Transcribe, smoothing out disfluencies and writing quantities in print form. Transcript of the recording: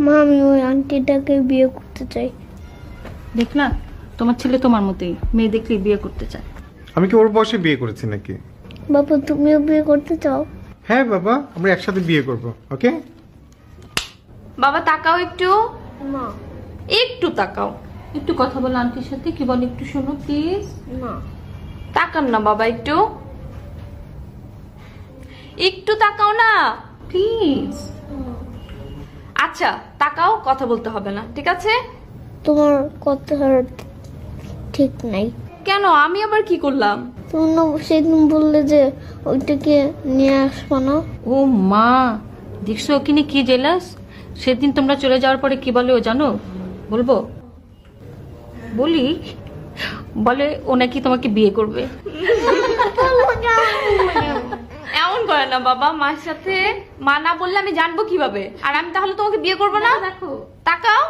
মা আমি ওই আন্টিটাকে বিয়ে করতে চাই। দেখ না, তোমার ছেলে তোমার মতোই, মেয়ে দেখলে বিয়ে করতে চায়। আমি কি ওর বয়সে বিয়ে করেছি নাকি? বাবা তুমিও বিয়ে করতে চাও? হ্যাঁ বাবা, আমরা একসাথে বিয়ে করব। ওকে বাবা তাকাও একটু, না একটু তাকাও, একটু কথা বলো আন্টির সাথে, কি বল একটু শোনো প্লিজ। না তাকান না বাবা, একটু একটু তাকাও না প্লিজ। আচ্ছা তাকাও, কথা বলতে হবে না, ঠিক আছে? তোমার কথা ঠিক নাই। কেন, আমি আবার কি করলাম? তুমি না সেদিন বললে যে ওইটাকে নিয়ে আসবো না। ও মা, দেখছো ওখানে কি জেলাস? সেদিন তোমরা চলে যাওয়ার পরে কি বলে ও জানো? বলবো? বলি, বলে ও নাকি তোমাকে বিয়ে করবে। এমন করে না বাবা, মার সাথে মা না বললে আমি জানবো কিভাবে? আর আমি তাহলে তোমাকে বিয়ে করবো না? দেখো তাকাও।